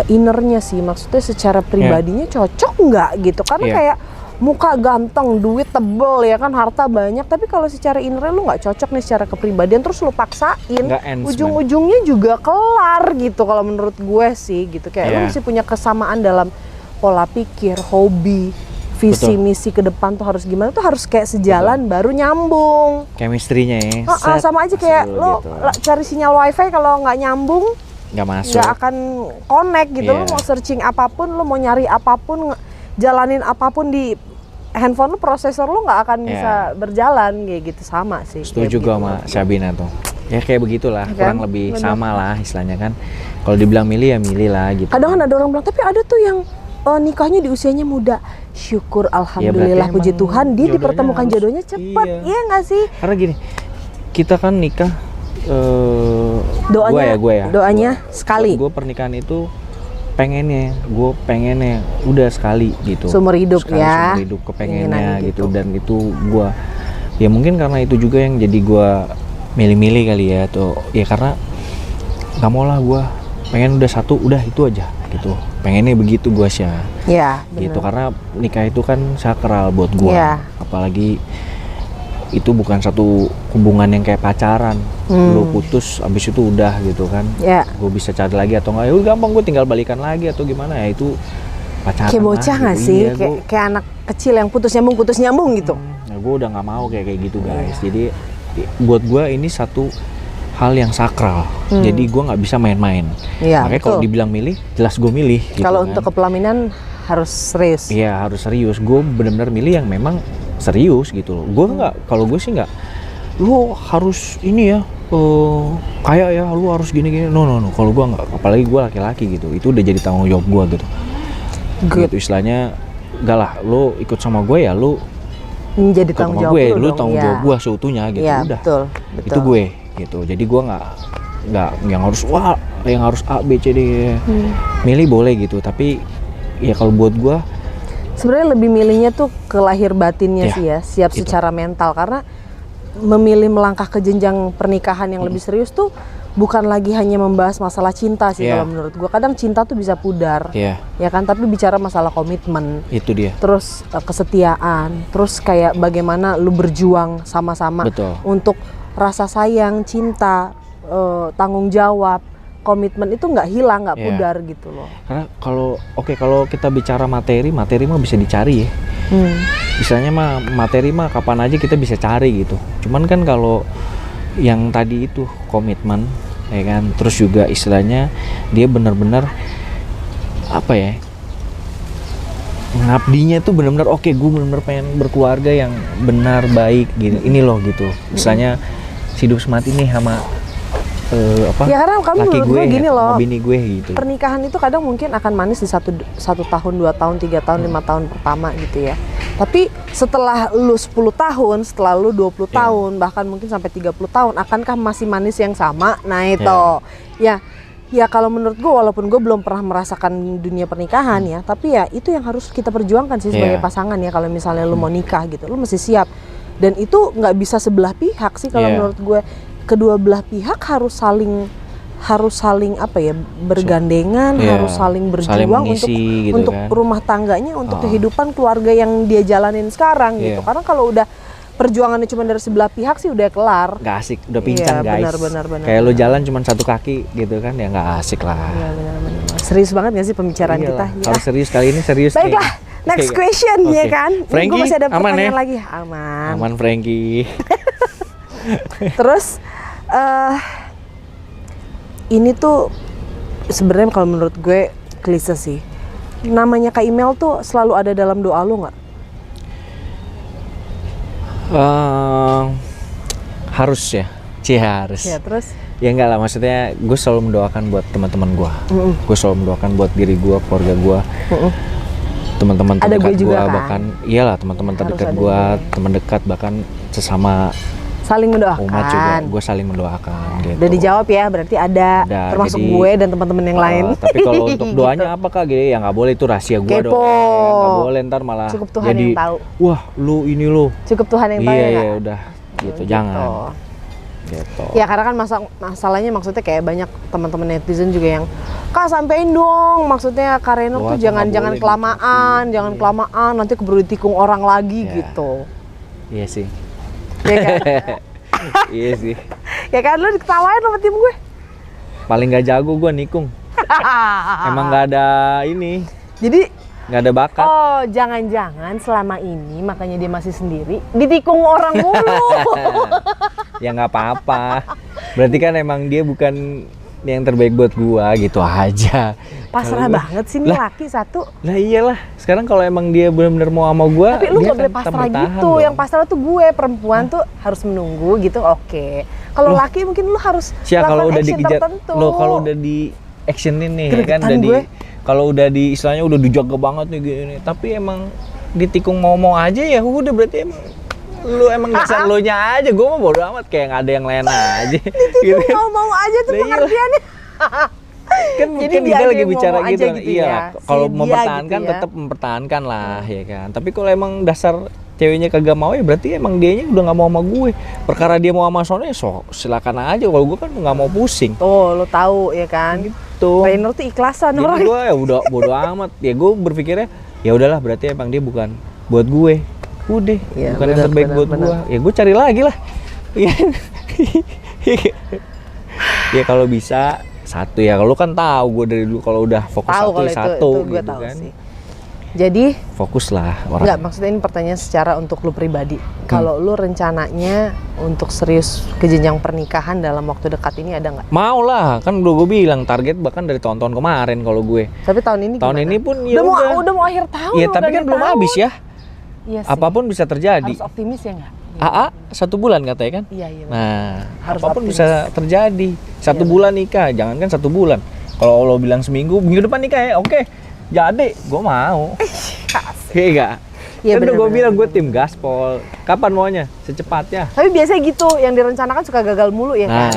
innernya sih, maksudnya secara pribadinya cocok nggak gitu, karena kayak muka ganteng, duit tebel ya kan, harta banyak, tapi kalau secara innernya lu nggak cocok nih secara kepribadian, terus lu paksain, ujung-ujungnya juga kelar gitu kalau menurut gue sih gitu. Kayak lu mesti punya kesamaan dalam pola pikir, hobi, visi misi ke depan tuh harus gimana, tuh harus kayak sejalan baru nyambung. Chemistry-nya ya. Sama aja kayak lo gitu. Cari sinyal wifi kalau nggak nyambung nggak masuk, nggak akan connect gitu. Lo mau searching apapun, lo mau nyari apapun, jalanin apapun di handphone lo, prosesor lo nggak akan bisa berjalan kayak gitu. Sama sih. Setuju gue sama Syabina tuh. Ya kayak begitulah, kurang lebih sama lah istilahnya kan. Kalau dibilang milih ya milih lah gitu. Kadang kan ada orang bilang, tapi ada tuh yang nikahnya di usianya muda. Syukur alhamdulillah, puji Tuhan dia dipertemukan jodohnya cepat. Iya nggak sih? Karena gini, kita kan nikah doanya sekali. Gue pernikahan itu gue pengennya udah sekali gitu. Seumur hidup ya. Seumur hidup kepengennya gitu. Dan itu gue ya mungkin karena itu juga yang jadi gue milih-milih kali ya tuh. Ya karena nggak mau lah, gue pengen udah satu, udah itu aja gitu. Pengennya begitu gue sih ya, gitu. Karena nikah itu kan sakral buat gue, apalagi itu bukan satu hubungan yang kayak pacaran. Lu putus abis itu udah gitu kan, gue bisa cari lagi atau enggak, ya gampang gue tinggal balikan lagi atau gimana ya, itu pacaran. Kayak bocah nggak sih, kayak anak kecil yang putus nyambung gitu. Nah, gue udah nggak mau kayak gitu guys. Jadi buat gue ini satu hal yang sakral, jadi gue nggak bisa main-main. Makanya kalau dibilang milih, jelas gue milih. Kalau gitu untuk kepelaminan harus serius. Iya harus serius. Gue benar-benar milih yang memang serius gitu loh. Gue nggak, kalau gue sih nggak, lu harus ini ya, kayak ya lu harus gini-gini. No. Kalau gue nggak, apalagi gue laki-laki gitu, itu udah jadi tanggung jawab gue gitu. Gitu istilahnya, enggak lah, lu ikut sama gue ya lu menjadi tanggung jawab gue, lu tanggung jawab gue seutuhnya gitu. Udah. Betul. Itu gue gitu. Jadi gue nggak yang harus A B C D. Milih boleh gitu, tapi ya kalau buat gue sebenarnya lebih milihnya tuh ke lahir batinnya sih ya, siap secara mental. Karena memilih melangkah ke jenjang pernikahan yang lebih serius tuh bukan lagi hanya membahas masalah cinta sih kalau menurut gue. Kadang cinta tuh bisa pudar, ya kan, tapi bicara masalah komitmen, itu dia. Terus kesetiaan, terus kayak bagaimana lu berjuang sama-sama untuk rasa sayang, cinta, tanggung jawab, komitmen itu nggak hilang, nggak pudar gitu loh. Karena kalau kita bicara materi mah bisa dicari ya. Misalnya mah materi mah kapan aja kita bisa cari gitu. Cuman kan kalau yang tadi itu komitmen, ya kan, terus juga istilahnya dia benar-benar apa ya, ngabdinya tuh benar-benar gue benar-benar pengen berkeluarga yang benar, baik gitu. Ini loh gitu. Misalnya hidup semati nih sama ya karena kamu laki menurut gue gini loh, bini gue gitu. Pernikahan itu kadang mungkin akan manis di satu tahun, 2 tahun, 3 tahun, 5 tahun pertama gitu ya. Tapi setelah lu 10 tahun, setelah lu 20 tahun, bahkan mungkin sampai 30 tahun, akankah masih manis yang sama? Nah itu ya kalau menurut gue, walaupun gue belum pernah merasakan dunia pernikahan ya, tapi ya itu yang harus kita perjuangkan sih sebagai pasangan ya. Kalau misalnya lu mau nikah gitu, lu mesti siap. Dan itu nggak bisa sebelah pihak sih kalau menurut gue. Kedua belah pihak harus saling harus saling apa ya, bergandengan, Iya, harus saling saling berjuang mengisi gitu untuk kan. rumah tangganya, untuk kehidupan keluarga yang dia jalanin sekarang gitu. Iya. Karena kalau udah perjuangannya cuma dari sebelah pihak sih udah kelar. Nggak asik, udah pincang Iya, guys. benar. Kayak lo jalan cuma satu kaki gitu kan, ya nggak asik lah. Iya, benar. Serius banget gak sih pembicaraan Iyalah, kita? Kalau serius kali ini serius nih. Baiklah, next Oke. question ya Oke. kan. Frankie, Gue masih ada aman pertanyaan ya? lagi. Aman. Aman Frankie. Terus ini tuh sebenarnya kalau menurut gue klise sih. Namanya Kak Imel tuh selalu ada dalam doa lo nggak? Harus ya, harus. Ya terus. Ya enggak lah, maksudnya gue selalu mendoakan buat teman-teman gue. Gue selalu mendoakan buat diri gue, keluarga gue, teman-teman Ada gue terdekat juga gue, kan? bahkan iyalah teman-teman Harus terdekat ada gue, gue. teman dekat, bahkan sesama Saling mendoakan. umat juga gue saling mendoakan gitu. Udah dijawab ya, berarti ada termasuk jadi, gue dan teman-teman yang lain. Tapi kalau untuk doanya apa Kak? Gitu ya nggak boleh, itu rahasia gue Kepo. dong. Nggak boleh, ntar malah Cukup Tuhan jadi, yang tahu. wah lu ini lo. Cukup Tuhan yang tahu Iya ya ya nggak? udah gitu, Gitu. jangan. Gitu. Ya karena kan masalahnya maksudnya kayak banyak teman-teman netizen juga yang Kak sampein dong, maksudnya Kak Reno Wah, tuh tuh nggak jangan boleh kelamaan, gitu. jangan kelamaan nanti keburu ditikung orang lagi Ya. gitu. Iya sih. Ya kan? Iya sih. Ya kan lu diketawain sama tim gue. Paling gak jago gue nikung. Emang gak ada ini, Jadi gak ada bakat. oh jangan-jangan selama ini makanya dia masih sendiri ditikung orang mulu. Ya nggak apa-apa. Berarti kan emang dia bukan yang terbaik buat gua gitu aja. Pasrah Kalau gua- banget sih nih Lah. laki satu. Lah iyalah. Sekarang kalau emang dia benar-benar mau sama gua, Tapi lu dia gak boleh akan pasrah bertahan gitu. dong. Yang pasrah tuh gue, perempuan tuh harus menunggu gitu. Oke. Kalau laki mungkin lu harus Sia kalau udah action dikejar, tertentu. lo kalau udah di actionin nih, ya kan Gregetan udah di, gue. kalau udah di istilahnya udah dijaga banget nih gini. Tapi emang ditikung mau-mau aja ya udah, berarti emang lu emang dasar lo nya aja. Gue mah bodo amat, kayak nggak ada yang lain aja. Itu mau-mau aja tuh Lah iyalah. pengertiannya. Kan Jadi kan dia kita aja lagi yang bicara ngomong gitu aja kan. gitu Iya, ya. kalau Si dia mempertahankan gitu ya. tetap mempertahankan lah ya kan. Tapi kalau emang dasar ceweknya kagak mau ya berarti emang dianya udah nggak mau sama gue. Perkara dia mau sama sono ya silakan aja. Kalau gue kan nggak mau pusing. Tuh, lo tahu ya kan. Gitu. Rainer tuh ikhlasan Jadi orang. gue ya udah bodo amat. Ya gue berpikirnya ya udahlah, berarti emang dia bukan buat gue. Udah, Iya, bukan yang benar, terbaik benar, buat benar. gue. Ya gue cari lagi lah. Iya. Ya kalau bisa satu ya. Kalau kan tahu gue dari dulu kalau udah fokus Tahu kalau satu itu gue gitu tahu kan. sih. Jadi Fokus lah orang. enggak, maksudnya ini pertanyaan secara untuk lu pribadi. Kalau lu rencananya untuk serius ke jenjang pernikahan dalam waktu dekat ini ada nggak? Mau lah, kan udah gue bilang target bahkan dari tahun-tahun kemarin kalau gue. Tapi tahun ini Tahun gimana? ini pun ya udah mau akhir tahun. Iya, loh, tapi udah kan di belum tahun. habis ya. Iya sih. Apapun bisa terjadi. Harus optimis ya nggak? AA 1 bulan katanya kan. Iya iya. Nah, Harus apapun optimis. bisa terjadi. 1 Iya, bulan nikah, jangan kan 1 bulan. Kalau lo bilang seminggu, minggu depan nikah ya, oke. Jadi, gue mau. Iya enggak? Iya, Kan udah gue benar-benar, bilang gue tim gaspol. Kapan maunya? Secepatnya. Tapi biasanya gitu, yang direncanakan suka gagal mulu ya Nah, kan?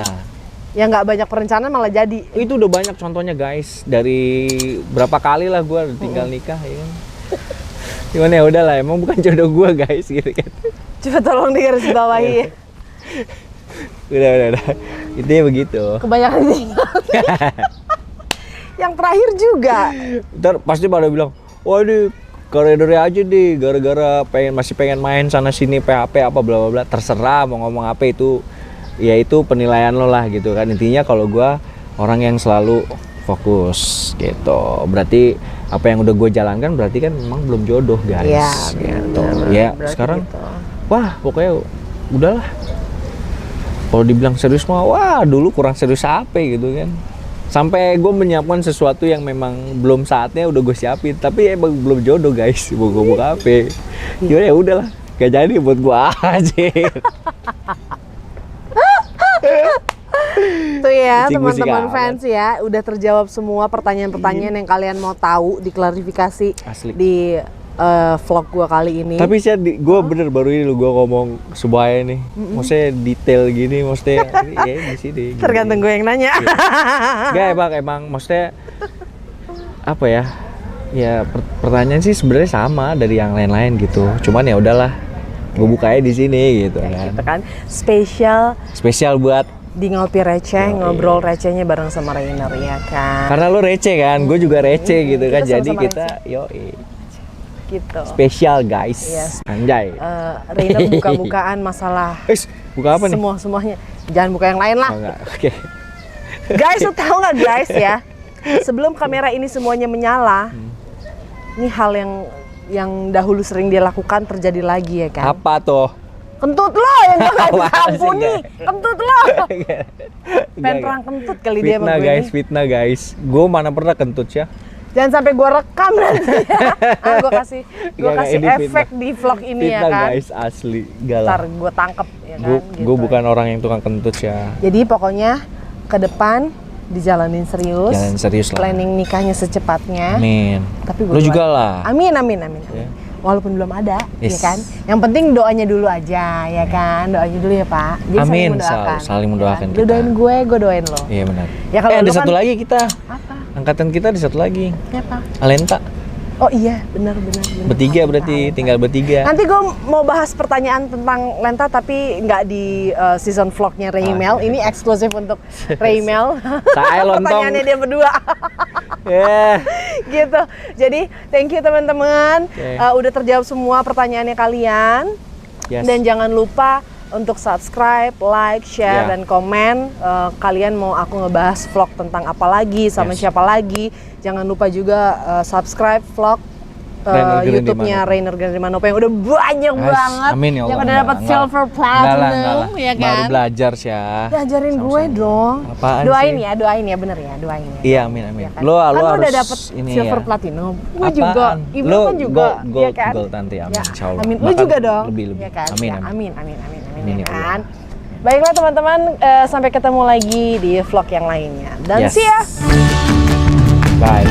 Yang nggak banyak perencanaan malah jadi. itu udah banyak contohnya guys. Dari berapa kali lah gue tinggal nikah ya kan. Cuman ya udahlah, emang bukan jodoh gue guys gitu kan. Coba tolong digarisbawahi ya. Udah. Intinya begitu. Kebanyakan tinggal. Yang terakhir juga. Ntar pasti pada bilang, wah ini koridornya aja deh, gara-gara masih pengen main sana sini PHP apa bla bla bla. Terserah mau ngomong apa itu, ya itu penilaian lo lah gitu kan. Intinya kalau gua orang yang selalu fokus gitu. Berarti apa yang udah gue jalankan berarti kan memang belum jodoh guys. Iya, gitu. benar, Ya berarti sekarang, gitu. wah pokoknya udahlah. Kalau dibilang serius mah, wah dulu kurang serius apa gitu kan. Sampai gue menyiapkan sesuatu yang memang belum saatnya udah gue siapin, tapi emang belum jodoh guys. Mau gue buka HP, ya udahlah, gak jadi buat gue aja. Tuh ya Musik-musik teman-teman amat. fans ya, udah terjawab semua pertanyaan-pertanyaan yang kalian mau tahu, diklarifikasi Asli. di vlog gua kali ini. Tapi sih gue bener baru ini lo gue ngomong sebuah nih, maksudnya detail gini, maksudnya ya di sini. gini. tergantung gue yang nanya. Gak emang maksudnya apa ya? Ya pertanyaan sih sebenarnya sama dari yang lain-lain gitu. Cuman ya udahlah, gue bukanya di sini gitu kan. Gitu kan, spesial Spesial buat di ngopi receh, Yoi. ngobrol recehnya bareng sama Rainer ya kan. Karena lu receh kan, gue juga receh gitu kan. Kita Jadi sama-sama kita yoi. Gitu. Spesial guys. Yes. Anjay. Rainer buka-bukaan masalah Buka apa nih? semuanya. Jangan buka yang lain lah. Oh, enggak. Oke. Guys, lo tahu nggak guys ya? Sebelum kamera ini semuanya menyala, ini hal yang dahulu sering dia lakukan terjadi lagi ya kan? Apa tuh? Kentut lo yang gue nggak bisa Apaan sih, ampuni. enggak? Kentut lo. Pengen Enggak. perang kentut kali dia sama Fitnah gue guys, ini. fitnah guys. Gue mana pernah kentut ya? Jangan sampai gue rekam nanti. Gue kasih Enggak, ini efek fitnah. di vlog ini ya Fitnah kan. guys, asli. Ntar Galak. gue tangkep ya kan. Gue bukan orang yang tukang kentut ya. Jadi pokoknya ke depan dijalanin serius. Jalan serius lah. Planning nikahnya secepatnya. Amin. Tapi Lu juga lah. Amin, amin, amin. Ya. Walaupun belum ada, ya Yes. kan. Yang penting doanya dulu aja, ya kan. Doanya dulu ya Pak. Jadi Amin, saling mendoakan. saling mendoakan Ya kan? Lu kita. doain gue doain lo. Iya benar. Ya kalau ada lu satu kan- lagi kita. Apa? Angkatan kita ada satu lagi. Siapa? Alenta. Oh iya, benar. Bertiga berarti, tinggal bertiga. Nanti gue mau bahas pertanyaan tentang Lenta tapi nggak di season vlognya Raymel. Ini eksklusif untuk Raymel. Saya lontong. Pertanyaannya dia berdua. Yeah. Gitu. Jadi thank you teman-teman. Oke. Udah terjawab semua pertanyaannya kalian. Yes. Dan jangan lupa untuk subscribe, like, share, Ya. dan komen. Kalian mau aku ngebahas vlog tentang apa lagi, sama Yes. siapa lagi. Jangan lupa juga subscribe vlog Rainer Grandi YouTube-nya Manopo. Rainer Grandi Manopo yang udah banyak Guys, banget. amin ya Allah. Yang udah dapat Enggak, silver enggak platinum, lah. ya Baru kan? belajar sih ya. Ajarin gue Sama-sama. dong. Apaan doain sih? ya, bener ya, doain ya. Iya, amin amin. Ya kan? Lo Kan harus udah dapet ini silver ya. platinum. Gue Apaan? juga, Ibu Lo kan juga, gold, ya kan? gold nanti, amin, Ya, insya Allah. amin. Lu Bahkan juga dong, lebih. ya kan? Amin, Ya, amin. amin, Amin ya ya kan? Baiklah teman-teman, sampai ketemu lagi di vlog yang lainnya. Dan Yes. see ya! Bye.